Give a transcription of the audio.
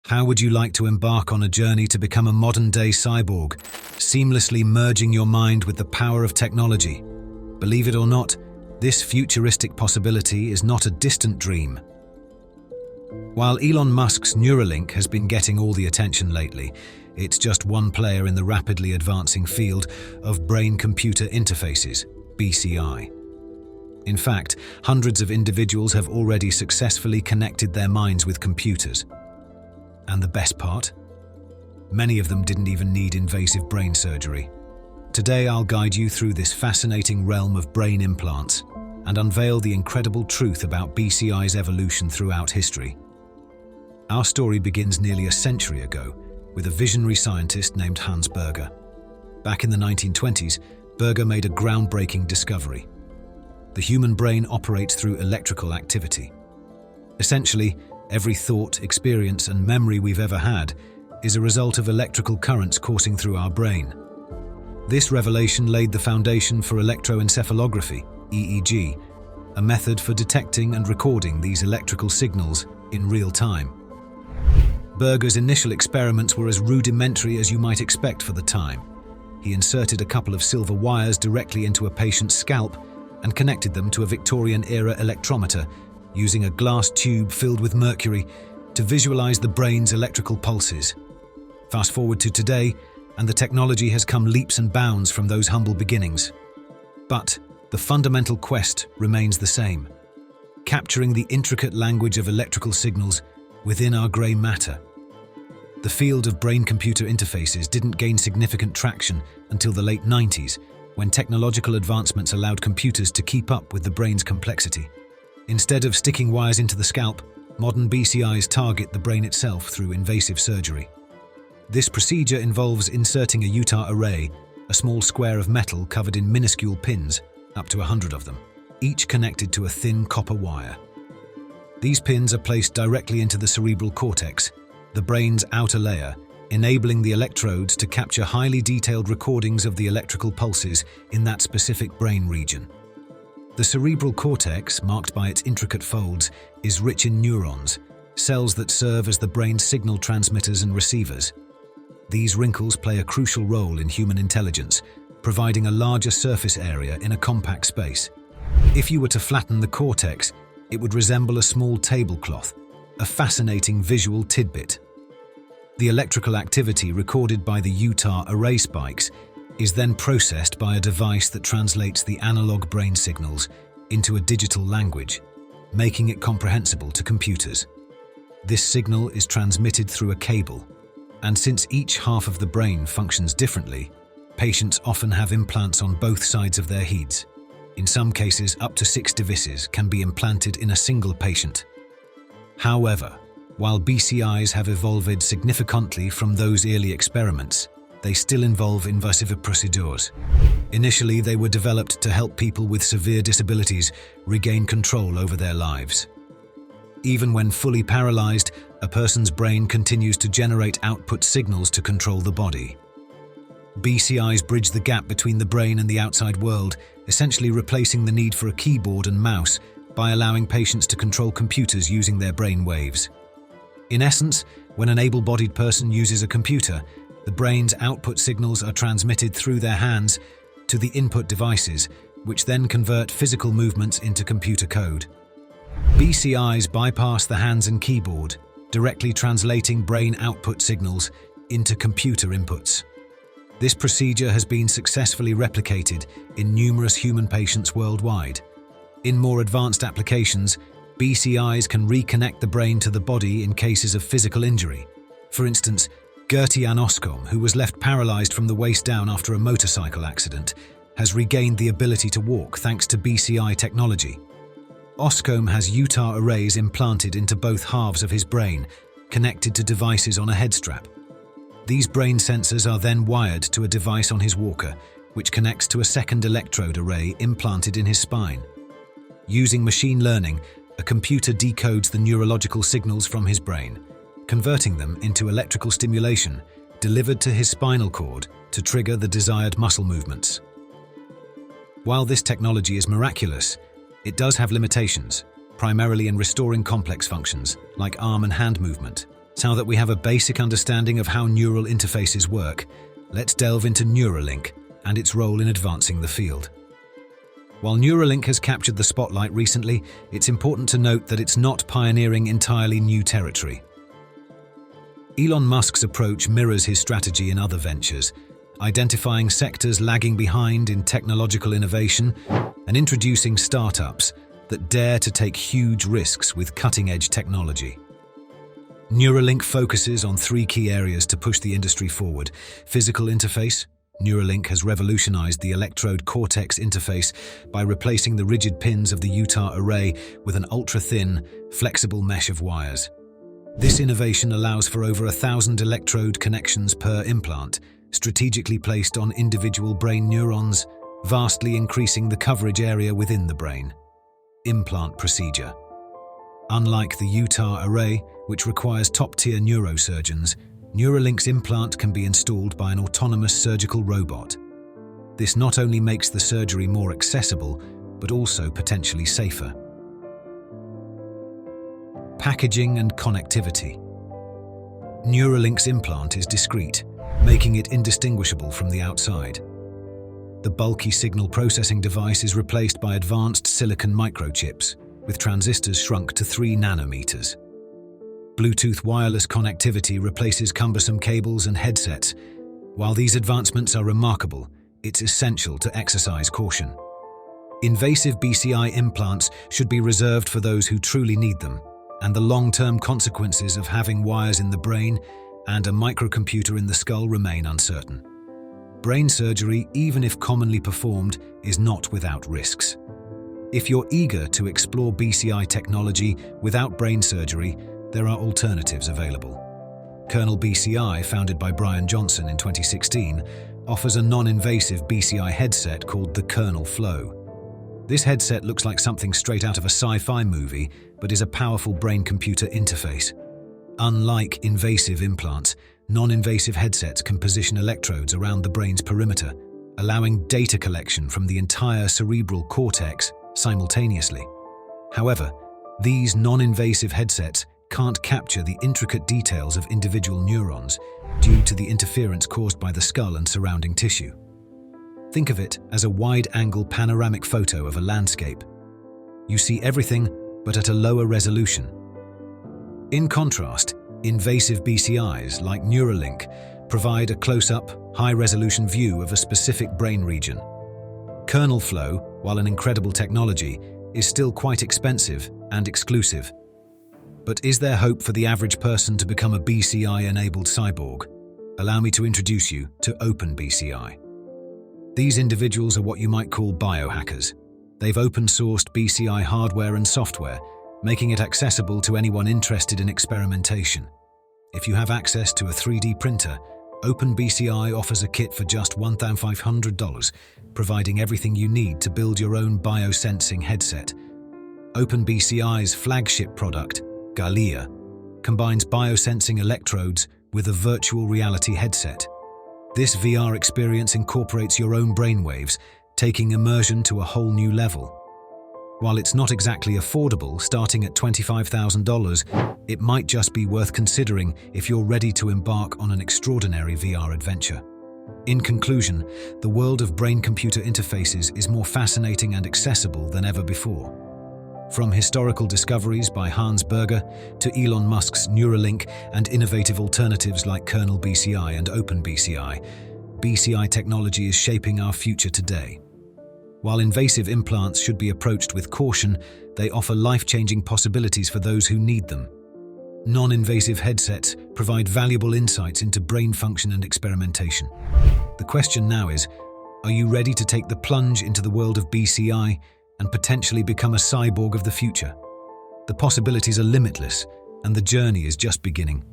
How would you like to embark on a journey to become a modern-day cyborg, seamlessly merging your mind with the power of technology? Believe it or not, this futuristic possibility is not a distant dream. While Elon Musk's Neuralink has been getting all the attention lately, it's just one player in the rapidly advancing field of brain-computer interfaces, BCI. In fact, hundreds of individuals have already successfully connected their minds with computers. And the best part? Many of them didn't even need invasive brain surgery. Today I'll guide you through this fascinating realm of brain implants and unveil the incredible truth about BCI's evolution throughout history. Our story begins nearly a century ago with a visionary scientist named Hans Berger. Back in the 1920s, Berger made a groundbreaking discovery. The human brain operates through electrical activity. Essentially, every thought, experience, and memory we've ever had is a result of electrical currents coursing through our brain. This revelation laid the foundation for electroencephalography, EEG, a method for detecting and recording these electrical signals in real time. Berger's initial experiments were as rudimentary as you might expect for the time. He inserted a couple of silver wires directly into a patient's scalp and connected them to a Victorian-era electrometer, using a glass tube filled with mercury to visualize the brain's electrical pulses. Fast forward to today, and the technology has come leaps and bounds from those humble beginnings. But the fundamental quest remains the same: capturing the intricate language of electrical signals within our grey matter. The field of brain-computer interfaces didn't gain significant traction until the late 90s, when technological advancements allowed computers to keep up with the brain's complexity. Instead of sticking wires into the scalp, modern BCIs target the brain itself through invasive surgery. This procedure involves inserting a Utah array, a small square of metal covered in minuscule pins, up to 100 of them, each connected to a thin copper wire. These pins are placed directly into the cerebral cortex, the brain's outer layer, enabling the electrodes to capture highly detailed recordings of the electrical pulses in that specific brain region. The cerebral cortex, marked by its intricate folds, is rich in neurons, cells that serve as the brain's signal transmitters and receivers. These wrinkles play a crucial role in human intelligence, providing a larger surface area in a compact space. If you were to flatten the cortex, it would resemble a small tablecloth, a fascinating visual tidbit. The electrical activity recorded by the Utah array spikes is then processed by a device that translates the analog brain signals into a digital language, making it comprehensible to computers. This signal is transmitted through a cable, and since each half of the brain functions differently, patients often have implants on both sides of their heads. In some cases, up to 6 devices can be implanted in a single patient. However, while BCIs have evolved significantly from those early experiments, they still involve invasive procedures. Initially, they were developed to help people with severe disabilities regain control over their lives. Even when fully paralyzed, a person's brain continues to generate output signals to control the body. BCIs bridge the gap between the brain and the outside world, essentially replacing the need for a keyboard and mouse by allowing patients to control computers using their brain waves. In essence, when an able-bodied person uses a computer, the brain's output signals are transmitted through their hands to the input devices, which then convert physical movements into computer code. BCIs bypass the hands and keyboard, directly translating brain output signals into computer inputs. This procedure has been successfully replicated in numerous human patients worldwide. In more advanced applications, BCIs can reconnect the brain to the body in cases of physical injury. For instance, Gertie-Ann Oscom, who was left paralyzed from the waist down after a motorcycle accident, has regained the ability to walk thanks to BCI technology. Oscom has Utah arrays implanted into both halves of his brain, connected to devices on a head strap. These brain sensors are then wired to a device on his walker, which connects to a second electrode array implanted in his spine. Using machine learning, a computer decodes the neurological signals from his brain, converting them into electrical stimulation delivered to his spinal cord to trigger the desired muscle movements. While this technology is miraculous, it does have limitations, primarily in restoring complex functions like arm and hand movement, Now that we have a basic understanding of how neural interfaces work, let's delve into Neuralink and its role in advancing the field. While Neuralink has captured the spotlight recently, it's important to note that it's not pioneering entirely new territory. Elon Musk's approach mirrors his strategy in other ventures, identifying sectors lagging behind in technological innovation and introducing startups that dare to take huge risks with cutting-edge technology. Neuralink focuses on three key areas to push the industry forward: physical interface. Neuralink has revolutionized the electrode cortex interface by replacing the rigid pins of the Utah array with an ultra-thin, flexible mesh of wires. This innovation allows for over 1,000 electrode connections per implant, strategically placed on individual brain neurons, vastly increasing the coverage area within the brain. Implant procedure. Unlike the Utah array, which requires top-tier neurosurgeons, Neuralink's implant can be installed by an autonomous surgical robot. This not only makes the surgery more accessible, but also potentially safer. Packaging and connectivity. Neuralink's implant is discrete, making it indistinguishable from the outside. The bulky signal processing device is replaced by advanced silicon microchips, with transistors shrunk to 3 nanometers. Bluetooth wireless connectivity replaces cumbersome cables and headsets. While these advancements are remarkable, it's essential to exercise caution. Invasive BCI implants should be reserved for those who truly need them, and the long-term consequences of having wires in the brain and a microcomputer in the skull remain uncertain. Brain surgery, even if commonly performed, is not without risks. If you're eager to explore BCI technology without brain surgery, there are alternatives available. Kernel BCI, founded by Brian Johnson in 2016, offers a non-invasive BCI headset called the Kernel Flow. This headset looks like something straight out of a sci-fi movie, but is a powerful brain-computer interface. Unlike invasive implants, non-invasive headsets can position electrodes around the brain's perimeter, allowing data collection from the entire cerebral cortex simultaneously. However, these non-invasive headsets can't capture the intricate details of individual neurons due to the interference caused by the skull and surrounding tissue. Think of it as a wide-angle panoramic photo of a landscape. You see everything, but at a lower resolution. In contrast, invasive BCIs like Neuralink provide a close-up, high-resolution view of a specific brain region. Kernel Flow, while an incredible technology, is still quite expensive and exclusive. But is there hope for the average person to become a BCI-enabled cyborg? Allow me to introduce you to OpenBCI. These individuals are what you might call biohackers. They've open-sourced BCI hardware and software, making it accessible to anyone interested in experimentation. If you have access to a 3D printer, OpenBCI offers a kit for just $1,500, providing everything you need to build your own biosensing headset. OpenBCI's flagship product, Galia, combines biosensing electrodes with a virtual reality headset. This VR experience incorporates your own brainwaves, taking immersion to a whole new level. While it's not exactly affordable, starting at $25,000, it might just be worth considering if you're ready to embark on an extraordinary VR adventure. In conclusion, the world of brain-computer interfaces is more fascinating and accessible than ever before. From historical discoveries by Hans Berger to Elon Musk's Neuralink and innovative alternatives like Kernel BCI and OpenBCI, BCI technology is shaping our future today. While invasive implants should be approached with caution, they offer life-changing possibilities for those who need them. Non-invasive headsets provide valuable insights into brain function and experimentation. The question now is, are you ready to take the plunge into the world of BCI and potentially become a cyborg of the future? The possibilities are limitless, and the journey is just beginning.